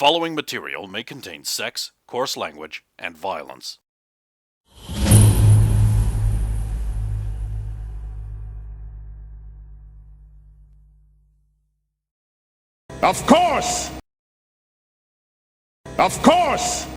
following material may contain sex, coarse language, and violence. Of course! Of course!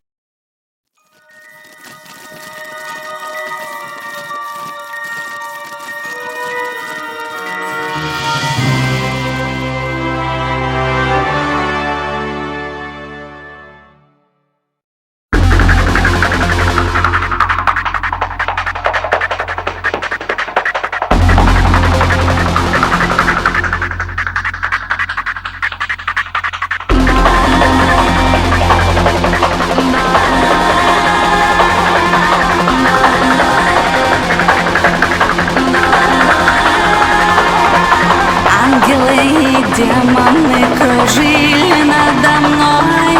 Демоны кружили надо мной,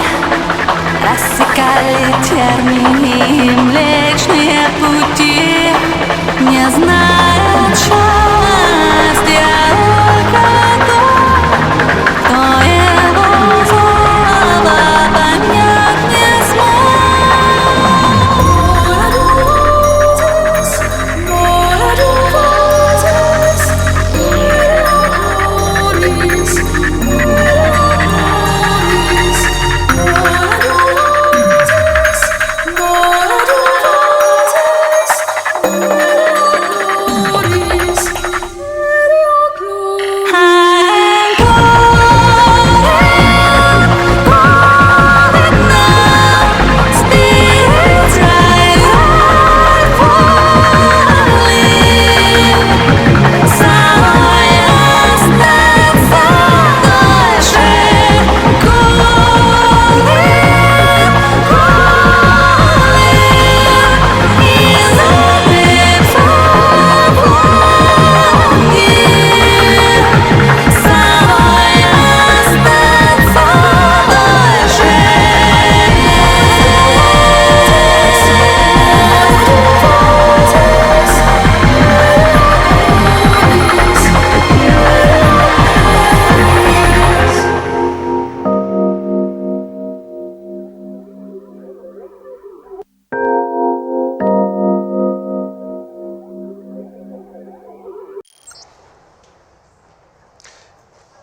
рассекали тернии Млечные пути, не зная счастья только тот, кто его злого понять не смог.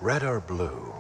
Red or blue?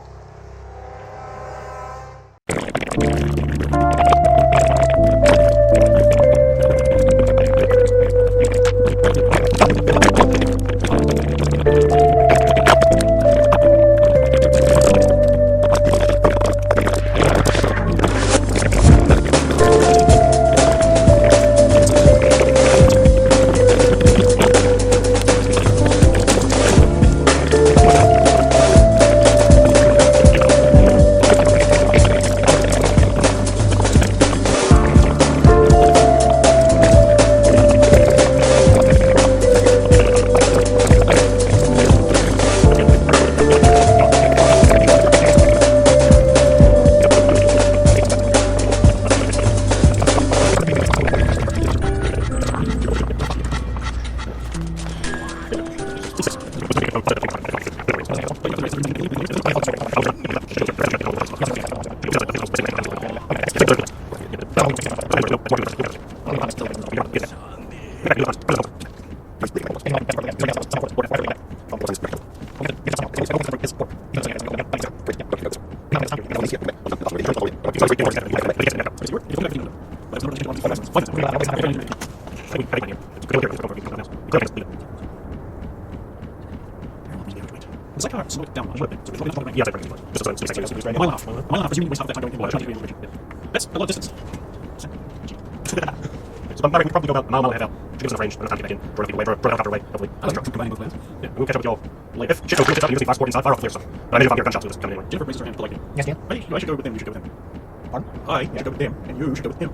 That's a lot of distance. So we can probably go about a mile and a half out. Should give us enough range, enough time to get back in, draw people away, draw the helicopter away, hopefully. I like combining both plans. Yeah, we'll catch up with y'all later. If shit goes good, using 5-sport inside, fire off clear stuff. But I may have hear gunshots with us coming anyway. Jennifer raises her hand politely. Yes, dear? I should go with them, you should go with him. Pardon? I should go with them, and you should go with him.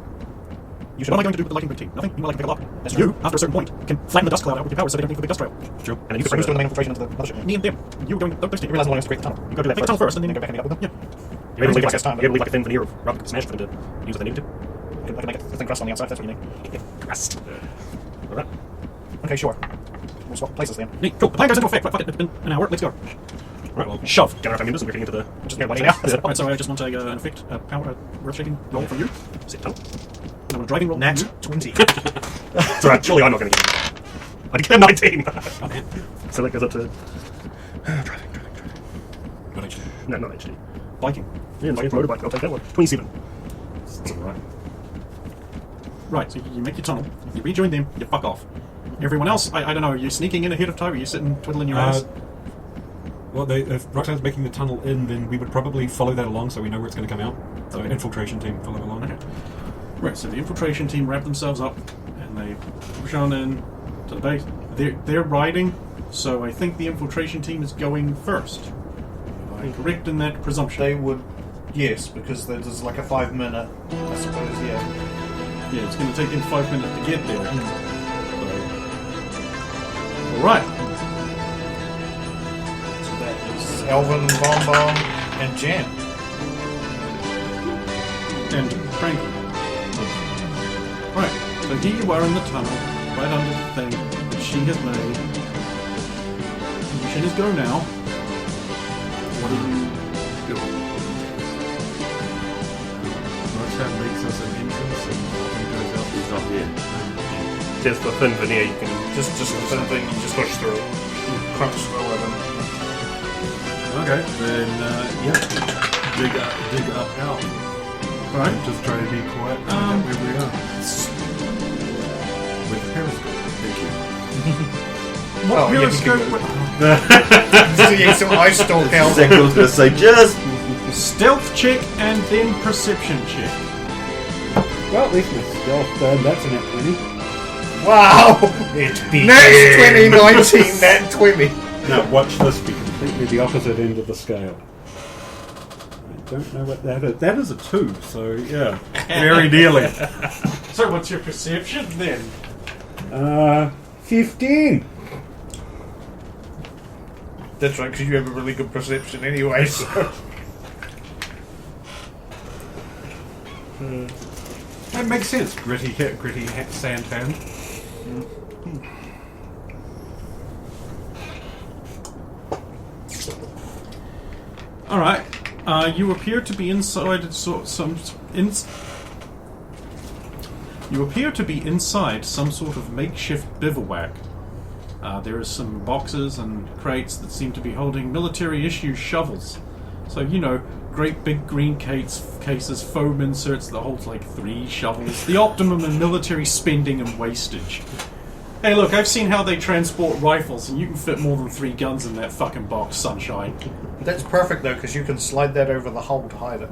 You should. What am I going to do with the lighting big team? Nothing. You might like to pick it up. That's you, true. after a certain point, can flatten the dust cloud out with your powers so they don't think of a big dust trail. True. And then you So who's doing the main infiltration into the mothership? Me and them. You were going those two. You realize I'm going to create the tunnel. You go do that. Make the tunnel first, and then go back and meet up with them? Yeah. You able to leave like a thin veneer of rock smash for them to use if they needed to? I can make a thin crust on the outside, that's what you need. Crust. Alright. Okay, sure. We'll swap places then. Neat. Cool. The plan goes into effect. Fuck it. It's been an hour. Let's go. Right, well, Shove. Get our time members and we're getting into the just near lighting now. right, so I just want an effect, power, earth-shaking roll from you. Sit down. I want a driving roll. Nat from you. 20. It's alright, surely I'm not going to get it. I declare 19! Oh, man. So that goes up to... Driving. Not HD. No, not HD. Biking. Yeah, my motorbike, I'll take that one. 27. That's alright. Right, so you make your tunnel, you rejoin them, you fuck off. Everyone else, I don't know, are you sneaking in ahead of time? Are you sitting twiddling your ass? Well, if Roxanne's making the tunnel in, then we would probably follow that along so we know where it's going to come out. So infiltration team follow along. Okay. Right, so the infiltration team wrap themselves up and they push on in to the base. They're riding, so I think the infiltration team is going first. Am I correct in that presumption? They would, yes, because there's like a 5 minute, I suppose, yeah. Yeah, it's going to take them 5 minutes to get there. Alright. So that is Alvin, Bomb Bomb, and Jan. And Franklin. Right, so here you are in the tunnel, right under the thing that she has made. The mission is go now. What are you doing? Roxanne makes us an entrance and goes out. He's not here. Just the thin veneer you can Just the same thing, you just push through. crunch through it and... Okay, then, dig up out. Alright. Just try to be quiet and where we are. With periscope. Thank you. What Oh, yeah, periscope? So I stalk Alvin. Exactly what I was going to say. Just Stealth check and then perception check. Well, at least my stealth done. That's an at 20. Wow! It be That's 2019, that 20. Now, watch this be completely the opposite end of the scale. I don't know what that is. That is a 2, so yeah. Very nearly. So what's your perception then? 15. That's right, because you have a really good perception anyway, so... That makes sense. Gritty sand hand. Alright. You appear to be inside You appear to be inside some sort of makeshift bivouac. There are some boxes and crates that seem to be holding military-issue shovels. So, you know, great big green cases, foam inserts that hold like 3 shovels. The optimum in military spending and wastage. Hey look, I've seen how they transport rifles, and you can fit more than 3 guns in that fucking box, sunshine. That's perfect, though, because you can slide that over the hull to hide it.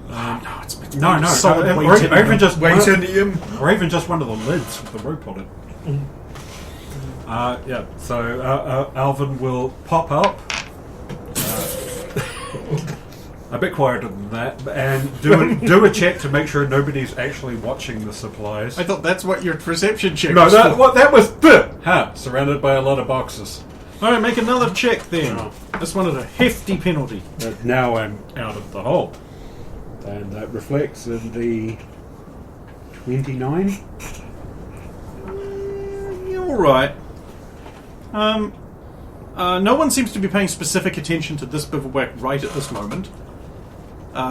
No, it's No, solid or weight in even just Wait him. or even just one of the lids with the rope on it. Yeah. So Alvin will pop up. A bit quieter than that, and do a check to make sure nobody's actually watching the supplies. I thought that's what your perception check No, was that was surrounded by a lot of boxes. Alright, make another check then. This one is a hefty penalty. But now I'm out of the hole. And that reflects in the 29. You're alright. No one seems to be paying specific attention to this bivouac right at this moment.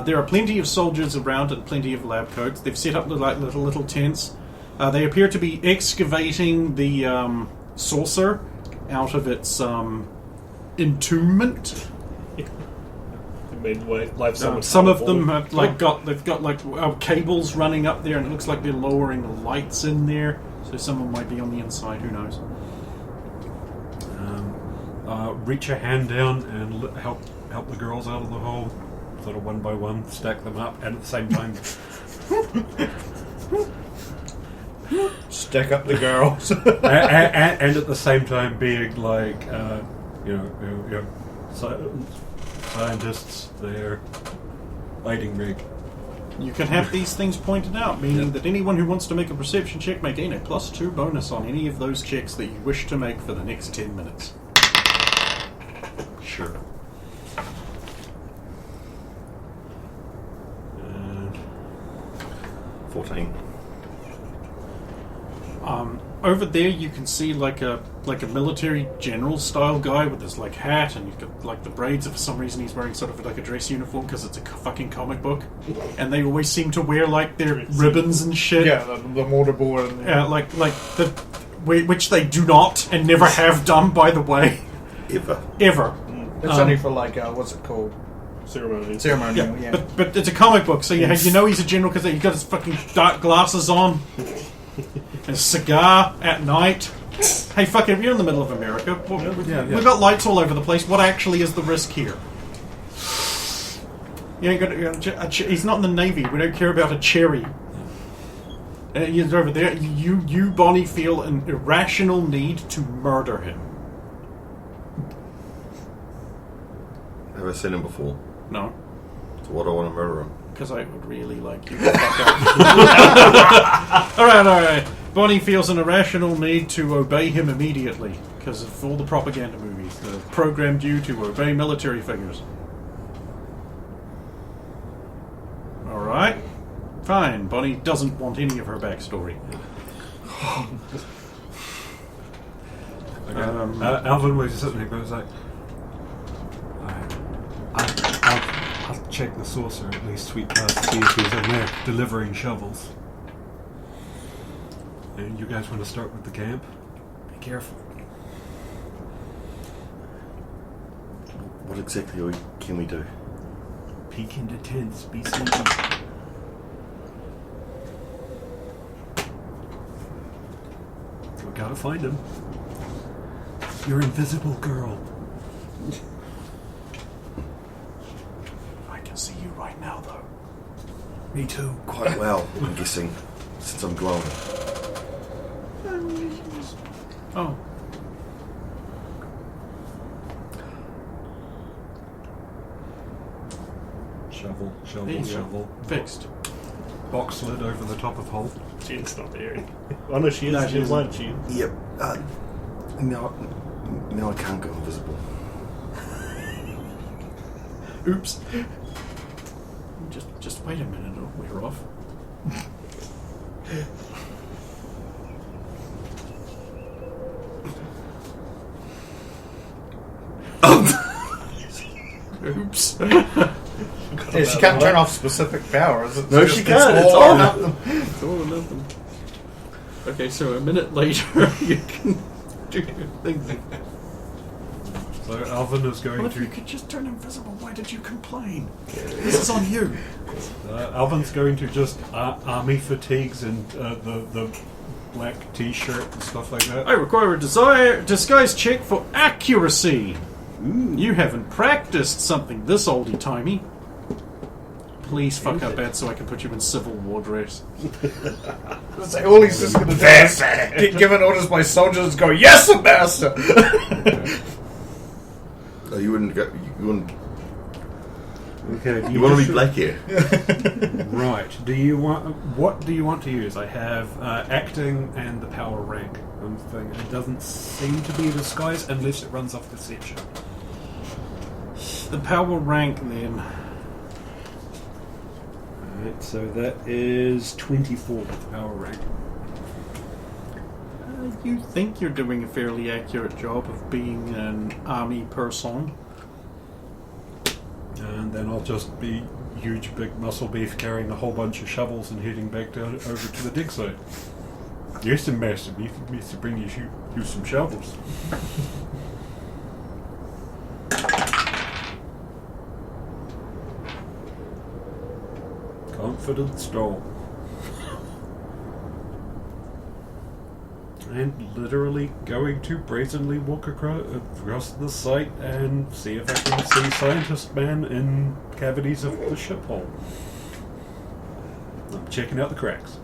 There are plenty of soldiers around and plenty of lab coats. They've set up little tents. They appear to be excavating the saucer out of its entombment. Some of them have they've got cables running up there, and it looks like they're lowering the lights in there. So someone might be on the inside. Who knows? Reach a hand down and help the girls out of the hole, sort of one by one, stack them up, and at the same time, Stack up the girls. and at the same time being like, scientists, their lighting rig. You can have these things pointed out, meaning that anyone who wants to make a perception check may gain a +2 bonus on any of those checks that you wish to make for the next 10 minutes. Sure. And 14. Over there, you can see like a military general style guy with this like hat, and you've got like the braids. And for some reason, he's wearing sort of like a dress uniform because it's a fucking comic book, and they always seem to wear like their ribbons and shit. Yeah, the mortarboard. And which they do not and never have done, by the way, ever. It's only for like what's it called? Ceremonial. Yeah. But it's a comic book, so you know he's a general because he's got his fucking dark glasses on. And a cigar at night. Hey, fuck it, you're in the middle of America. We've got lights all over the place. What actually is the risk here? You ain't got he's not in the Navy. We don't care about a cherry. He's over there. You, Bonnie, feel an irrational need to murder him. Have I seen him before? No. So why do I want to murder him? Because I would really like you to fuck up. Alright. Bonnie feels an irrational need to obey him immediately because of all the propaganda movies that have programmed you to obey military figures. Alright. Fine. Bonnie doesn't want any of her backstory. Alvin was sitting there, goes like, I'll check the saucer at least, sweet past, see if he's in there delivering shovels. And you guys want to start with the camp? Be careful. What exactly can we do? Peek into tents, be sneaky. We gotta find him. Your invisible girl. I can see you right now, though. Me too. Quite well, I'm guessing, since I'm glowing. Oh. Shovel, There you shovel, go. shovel. Fixed. Box lid over the top of hole. She's not there. Oh no, she is. No, She is one. Yep. Now I can't go invisible. Oops. Just wait a minute, it'll wear off. Oops. Yeah, she can't turn off specific powers. No, she can't. It's all or on. nothing. It's all or nothing. Okay, so a minute later, you can do your thing. So Alvin is going Well, if to. you could just turn invisible, why did you complain? This is on you. Alvin's going to just army fatigues and the black t-shirt and stuff like that. I require a disguise check for accuracy. You haven't practiced something this oldie-timey. Please fuck up bad so I can put you in Civil War dress. So all he's just going to do is get given orders by soldiers and go, "Yes, master!" Oh, you wouldn't go. You wouldn't. Okay. You want to be black here? Right. Do you want? What do you want to use? I have acting and the power rank. Thing. It doesn't seem to be a disguise unless it runs off deception. The power rank, then. Alright, so that is 24 with the power rank. You think you're doing a fairly accurate job of being an army person. And then I'll just be huge, big muscle beef carrying a whole bunch of shovels and heading back down over to the dig site. Yes, and Master Beef needs to bring you some shovels. Confident strong. And literally going to brazenly walk across the site and see if I can see Scientist Man in cavities of the ship hull. I'm checking out the cracks.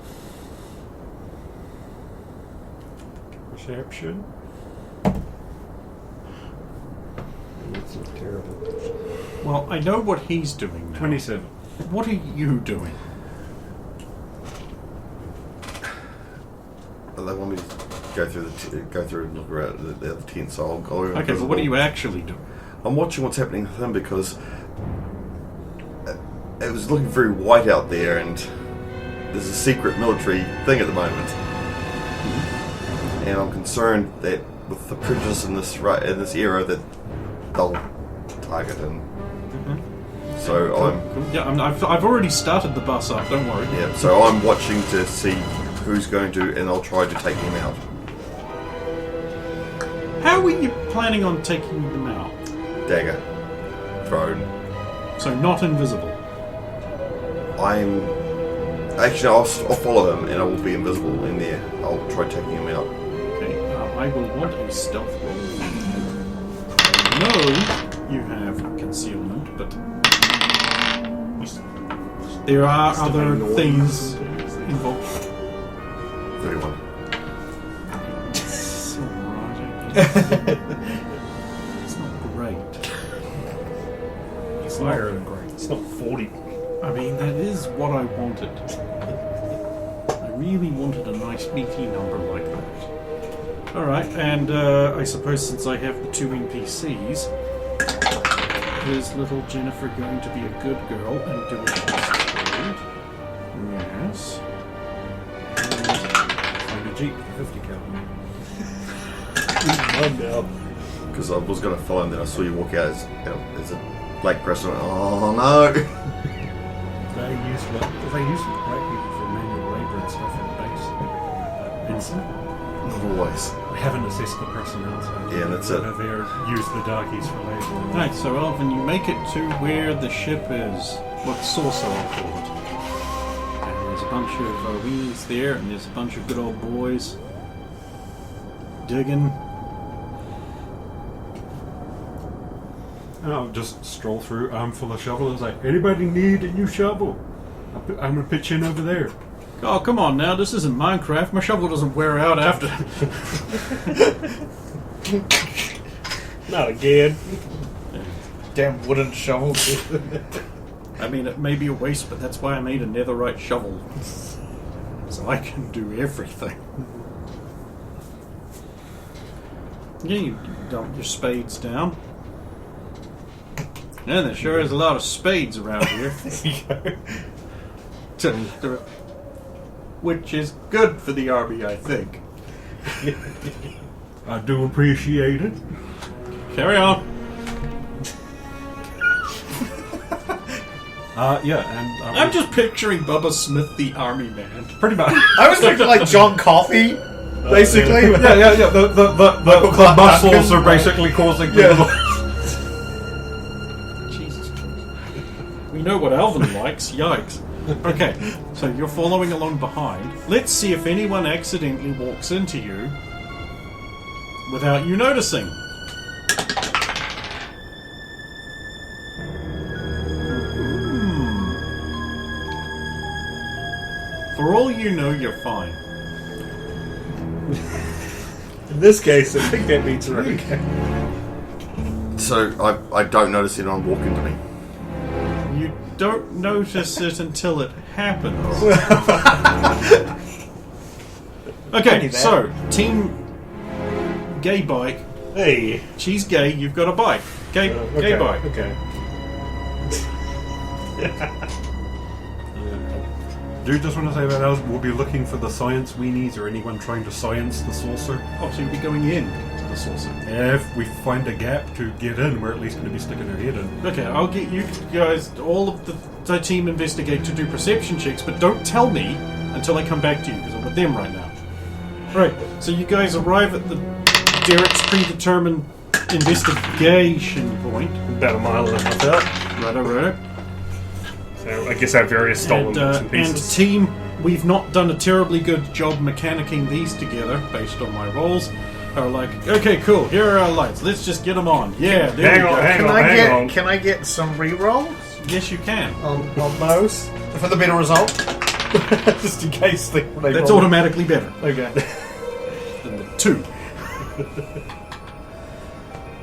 Perception. That's not terrible. Well, I know what he's doing now. 27. What are you doing? Well, they want me to go through and look around the other tent, so I'll go. Okay, but what are you actually doing? I'm watching what's happening with him because it was looking very white out there, and there's a secret military thing at the moment. and I'm concerned that with the prejudice in this era that they'll target him. So Yeah, I've already started the bus up. Don't worry. yeah. So I'm watching to see who's going to, and I'll try to take him out. How are you planning on taking them out? Dagger, thrown. So not invisible. I'll follow him, and I will be invisible in there. I'll try taking him out. Okay, I will want a stealth roll. No, you have concealment, but there are other things involved. 31. It's alright, I guess. It's not great. It's higher than great. It's not 40. I mean, that is what I wanted. I really wanted a nice meaty number like that. Alright, and I suppose since I have the 2 NPCs, is little Jennifer going to be a good girl and do what she's told? Yes. Find a Jeep with a 50 cal. Because I was going to follow him, then I saw you walk out as a black person. Oh no! They use black people for manual labour and stuff in base. Vincent? Not always. I haven't assessed the personnel, so Yeah, that's it. They use the darkies for labour. Right, so Alvin, you make it to where the ship is. Well, the saucer, I'll call it. And there's a bunch of weenies there, and there's a bunch of good old boys digging. I'll just stroll through, arm full of shovels. Like, anybody need a new shovel? I'm gonna pitch in over there. Oh, come on now, this isn't Minecraft. My shovel doesn't wear out after. Not again. Damn wooden shovels. I mean, it may be a waste, but that's why I made a netherite shovel. So I can do everything. Yeah, you dump your spades down. Yeah, there sure is a lot of spades around here. Which is good for the army, I think. I do appreciate it. Carry on. And I'm just picturing Bubba Smith, the army man. pretty much. I was thinking like John Coffey, basically. Yeah. The muscles are basically causing the. Jesus Christ. We know what Alvin likes. Yikes. Okay, so you're following along behind. Let's see if anyone accidentally walks into you without you noticing. For all you know, you're fine. In this case, I think that means right. So I don't notice it on walking to me. You don't notice it until it happens. Okay, so Team Gay Bike. Hey. She's gay. You've got a bike. Gay bike. Okay. Do you just want to say that we'll be looking for the science weenies or anyone trying to science the saucer? Oh, so you'll be going in to the saucer. If we find a gap to get in, we're at least going to be sticking our head in. Okay, I'll get you guys, all of the team investigate to do perception checks, but don't tell me until I come back to you, because I'm with them right now. Right, so you guys arrive at the Derek's predetermined investigation point. About a mile and a half out. Right. So I guess I have various stolen bits and And pieces. team, we've not done a terribly good job mechanicking these together, based on my rolls. Are like, okay, cool, here are our lights, let's just get them on. Yeah, there we go. Hang on. Can I get some re-rolls Yes, you can. on those for the better result? Just in case they That's roll. automatically better Okay. than the 2.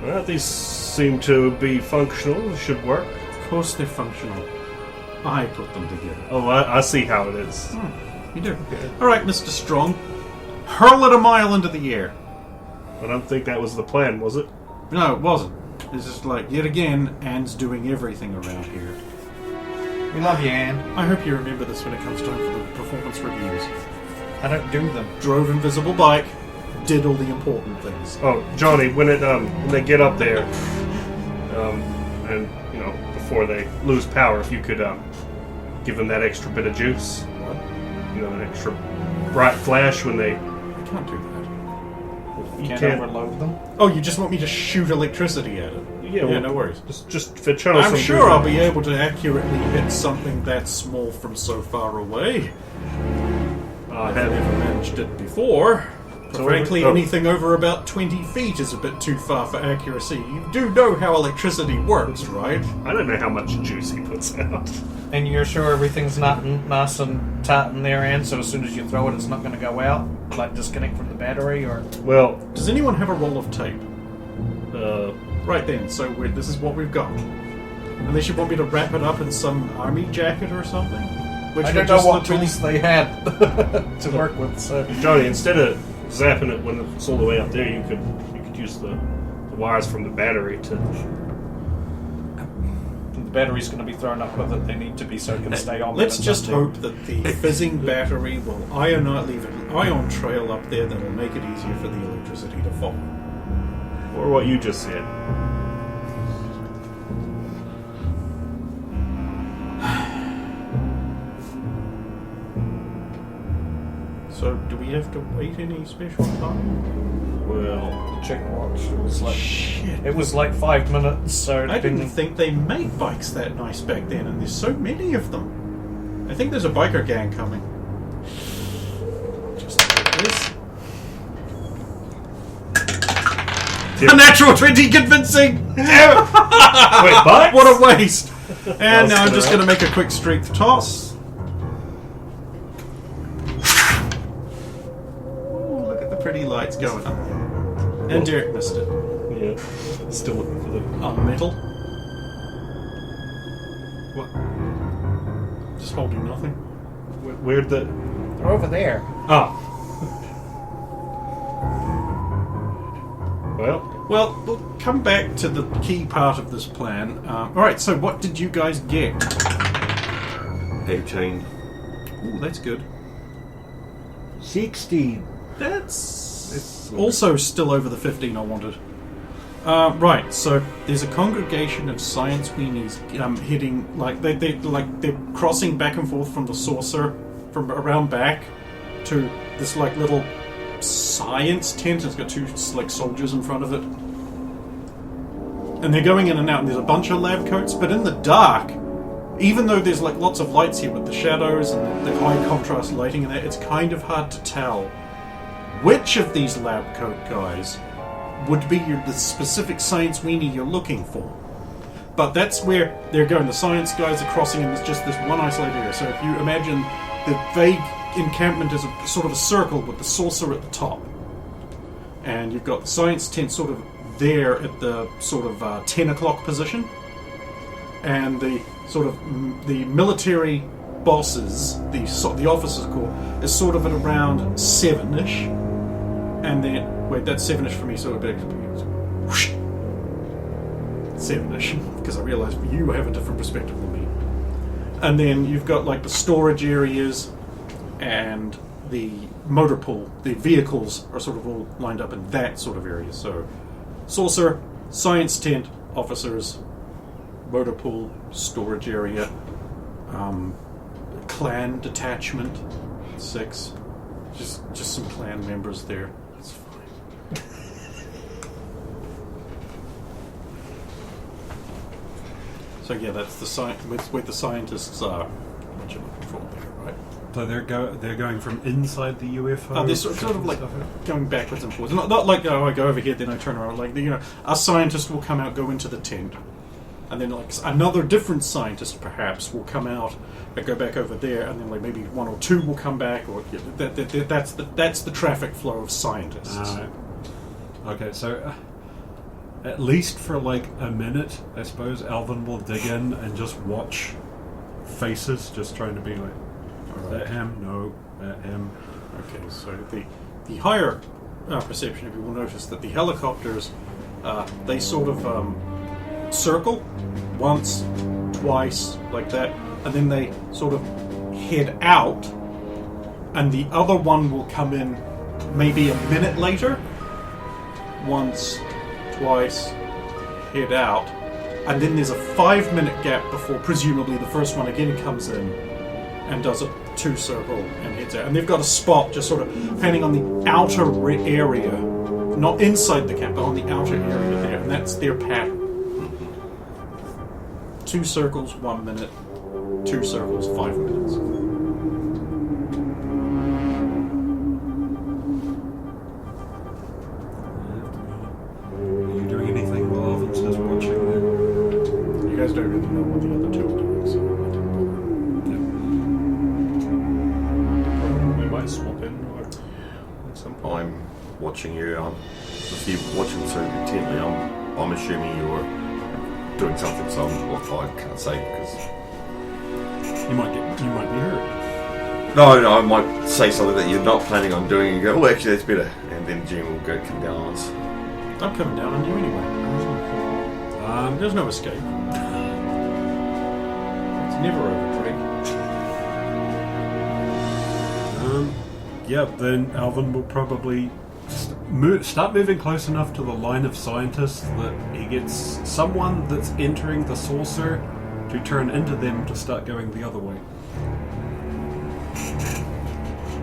Well, these seem to be functional. Should work. Of course they're functional. I put them together. Oh, I see how it is. You do. Alright, Mr. Strong. Hurl it a mile into the air. I don't think that was the plan, was it? No, it wasn't. It's just like, yet again, Anne's doing everything around here. We love you, Anne. I hope you remember this when it comes time for the performance reviews. I don't do them. Drove invisible bike. did all the important things. Oh, Johnny, when they get up there, and before they lose power, if you could give them that extra bit of juice, an extra bright flash when they. I can't do that. You can't overload them? Oh, you just want me to shoot electricity at it? Yeah, no worries. Just if it channels I'm some sure good- I'll be able to accurately hit something that small from so far away. I've never managed it before. So Frankly, over- anything over about 20 feet is a bit too far for accuracy. You do know how electricity works, right? I don't know how much juice he puts out. And you're sure everything's not nice and tight in their end, so as soon as you throw it, it's not going to go out? Like disconnect from the battery, or... Well, Does anyone have a roll of tape? uh, Right then, so this is what we've got. Unless you want me to wrap it up in some army jacket or something? Which I would don't know just what literally- tools they had to work with, so... Johnny, instead of zapping it when it's all the way up there, you could use the wires from the battery to. The battery's going to be thrown up with it. They need to be so it can stay on. Let's when it's just up there. hope that the fizzing battery will leave an ion trail up there that will make it easier for the electricity to follow. Or what you just said. So, do we have to wait any special time? Well, Check watch. It was like Shit. It was like 5 minutes. So I didn't depending- think they made bikes that nice back then, and there's so many of them. I think there's a biker gang coming. Just like this. A natural 20 convincing! Damn it! wait, bikes? What a waste! And now I'm spin just around. going to make a quick strength toss. Ooh, look at the pretty lights going up there. And Derek missed it. Yeah. Still looking for the. On metal. What? Just holding nothing. Where'd the. They're over there. Oh. Well, We'll come back to the key part of this plan. Alright, so what did you guys get? A chain. Ooh, that's good. 16. That's also still over the 15 I wanted. Right, so there's a congregation of science weenies heading, they're crossing back and forth from the saucer, from around back, to this little science tent. It's got two soldiers in front of it. And they're going in and out, and there's a bunch of lab coats, but in the dark, even though there's lots of lights here with the shadows and the high contrast lighting and that, it's kind of hard to tell which of these lab coat guys would be the specific science weenie you're looking for. But that's where they're going. The science guys are crossing, and it's just this one isolated area. So if you imagine the vague encampment as a sort of a circle with the saucer at the top, and you've got the science tent sort of there at the sort of 10 o'clock position, and the sort of the military bosses, the officers' corps, is sort of at around 7ish, and then wait, that's 7ish for me, so it would be whoosh, 7ish, because I realise you have a different perspective than me. And then you've got the storage areas and the motor pool. The vehicles are sort of all lined up in that sort of area. So saucer, science tent, officers, motor pool, storage area, clan detachment, 6. Just some clan members there. It's fine. So yeah, that's the where the scientists are. What you're looking for there, right? So they're going from inside the UFO. They're sort of going backwards and forwards. Not like I go over here, then I turn around. A scientist will come out, go into the tent, and then another different scientist perhaps will come out and go back over there, and then maybe one or two will come back, or that's the traffic flow of scientists. Okay, so at least for a minute, I suppose Alvin will dig in and just watch faces, just trying to be like, that him? No, that him. Okay, so the higher perception, if you will notice that the helicopters, they sort of circle once, twice, like that, and then they sort of head out, and the other one will come in maybe a minute later. Once, twice, head out. And then there's a 5-minute gap before presumably the first one again comes in and does a 2-circle and heads out. And they've got a spot just sort of panning on the outer area, not inside the camp, but on the outer area there, and that's their pattern. 2 circles, 1 minute. 2 circles, 5 minutes. Are you doing anything while Alvin's just watching there? You guys don't really know what the other 2 are doing, so I didn't We might swap in or at some point. I'm watching you. If you're watching so intently, I'm assuming you're doing something. So I can't say because You might be hurt. no, I might say something that you're not planning on doing, and you go, "Oh, actually, that's better," and then Jim will come down on us. I'm coming down on you anyway. There's no escape. It's never over, Drake. Yeah, then Alvin will probably start moving close enough to the line of scientists that he gets someone that's entering the saucer to turn into them to start going the other way.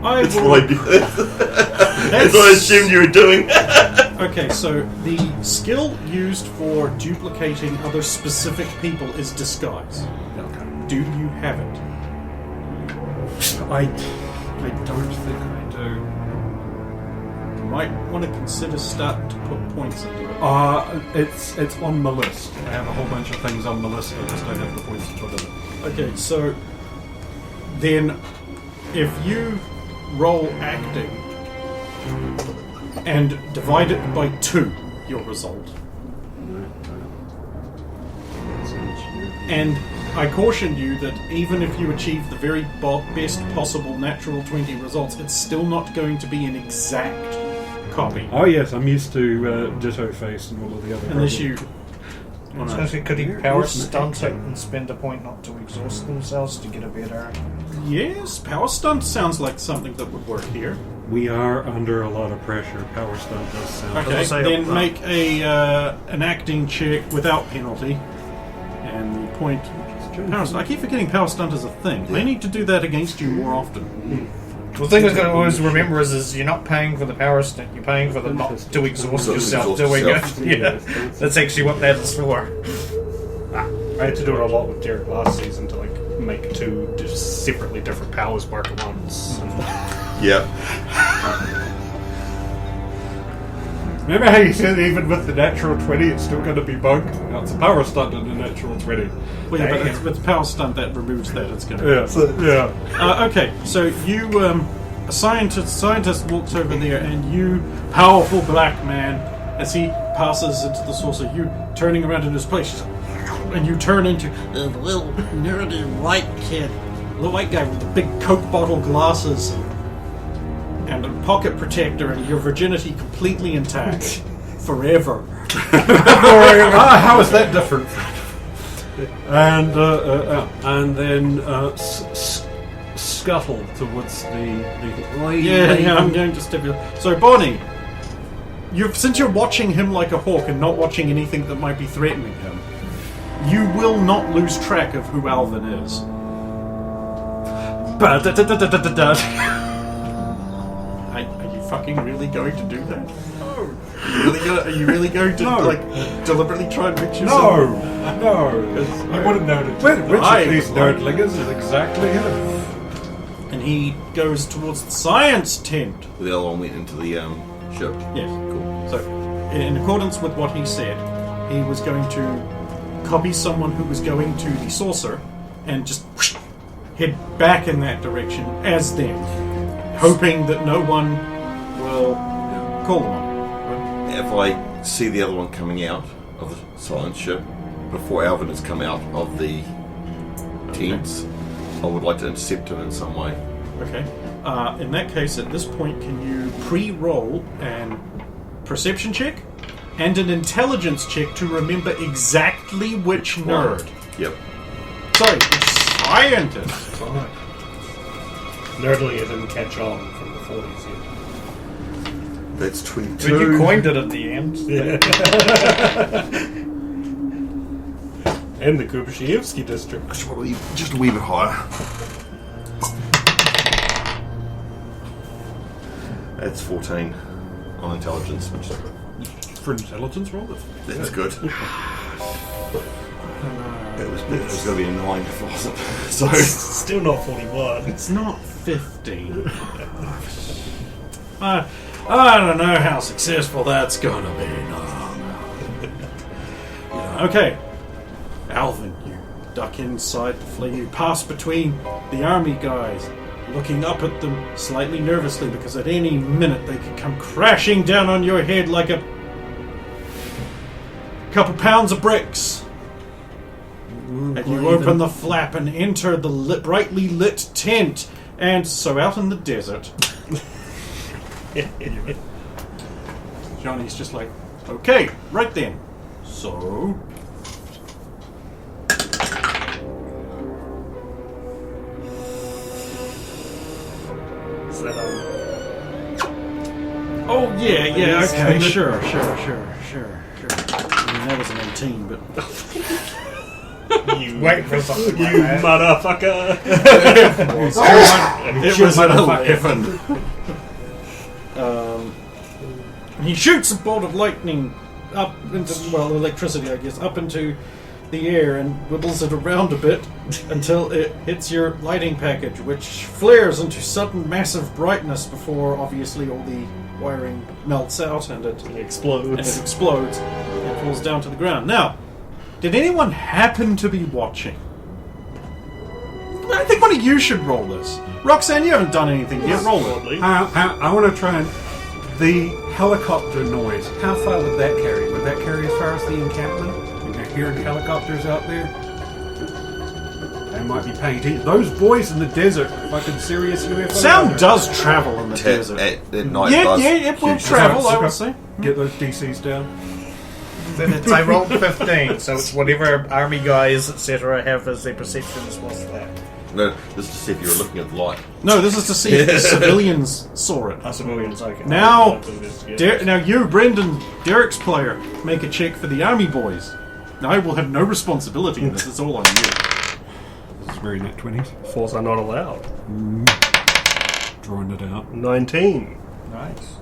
That's what I assumed you were doing. Okay, so the skill used for duplicating other specific people is disguise. Okay. Do you have it? I don't think I do. You might want to consider starting to put points into it. It's on my list. I have a whole bunch of things on my list. I just don't have the points to put in it. Okay, so then if you roll acting and divide it by 2, your result. And I caution you that even if you achieve the very best possible natural 20 results, it's still not going to be an exact copy. Oh yes, I'm used to Ditto Face and all of the other. Unless you... Could he power stunt it and spend a point not to exhaust themselves to get a better... Yes, power stunt sounds like something that would work here. We are under a lot of pressure. Power stunt does sound. Okay, then make an acting check without penalty. And the point... Power stunt. I keep forgetting power stunt is a thing. I need to do that against you more often. The thing is going to always remember is you're not paying for the power stunt, you're paying for the not to exhaust yourself doing it. Yeah, that's actually what that is for. I had to do it a lot with Derek last season to make 2 just separately different powers work at once. Yeah. Remember how you said even with the natural 20 it's still going to be bunk? Now it's a power stunt and a natural 20. Well, yeah, but it's power stunt that removes that. It's going to. Yeah. Okay, so you, a scientist walks over there, and you, powerful black man, as he passes into the saucer, you turning around in his place, and you turn into the little nerdy white kid, the white guy with the big Coke bottle glasses and a pocket protector, and your virginity completely intact forever. How is that different? And then scuttle towards the Yeah, I'm going to stipulate. So, Bonnie, since you're watching him like a hawk and not watching anything that might be threatening him, you will not lose track of who Alvin is. Are you fucking really going to do that? No. Are you really going to deliberately try and mix yourself? No. You wouldn't know which of these nerdlingers is exactly him. And he goes towards the science tent. The other one went into the ship. Yes, cool. So, in accordance with what he said, he was going to copy someone who was going to the saucer and just head back in that direction as them, hoping that no one will call them on it. If I see the other one coming out of the silent ship before Alvin has come out of the tents, I would like to intercept him in some way. Okay. In that case, at this point, can you pre-roll an perception check and an intelligence check to remember exactly which nerd? Yep. Sorry, scientist. Nerdly didn't catch on from the 40s yet. That's 22. But you coined it at the end. And the Kubashevsky district. Just a wee bit higher. That's 14 on intelligence, which For intelligence roll, that's good. It was going to be a 9 if it wasn't. So Still not 41. It's not 15. I don't know how successful that's gonna be. No. Okay. Alvin, you duck inside the flee. You pass between the army guys, looking up at them slightly nervously because at any minute they could come crashing down on your head like a couple pounds of bricks. And you open the flap and enter the brightly lit tent. And so out in the desert, Johnny's just like, okay, right then. So... Is that, Oh, yeah, Please. okay, sure. I mean, that was an 18, but... you Wait for something like you that. motherfucker. It was an 11. He shoots a bolt of lightning up into, well, electricity, I guess, up into the air and wibbles it around a bit until it hits your lighting package, which flares into sudden massive brightness before, obviously, all the wiring melts out and it Explodes. explodes and falls down to the ground. Now, did anyone happen to be watching? I think one of you should roll this. Roxanne, you haven't done anything yet. Roll it. I want to try and... The helicopter noise, how far would that carry? Would that carry as far as the encampment? Are you hearing helicopters out there? They might be paying attention. Those boys in the desert, fucking serious UFO. Sound does travel in the at desert. night. Yeah, does it will huge travel, I would difference. say. Get those DCs down. I rolled 15, so it's whatever army guys, etc., have as their perceptions was that. No, this is to see if you were looking at the light. No, this is to see if the civilians saw it. Civilians, okay. Now, Der- now you, Brendan, Derek's player, make a check for the army boys. Now, I will have no responsibility in this. It's all on you. This is very net 20s. Falls are not allowed. Drawing it out. 19. Nice.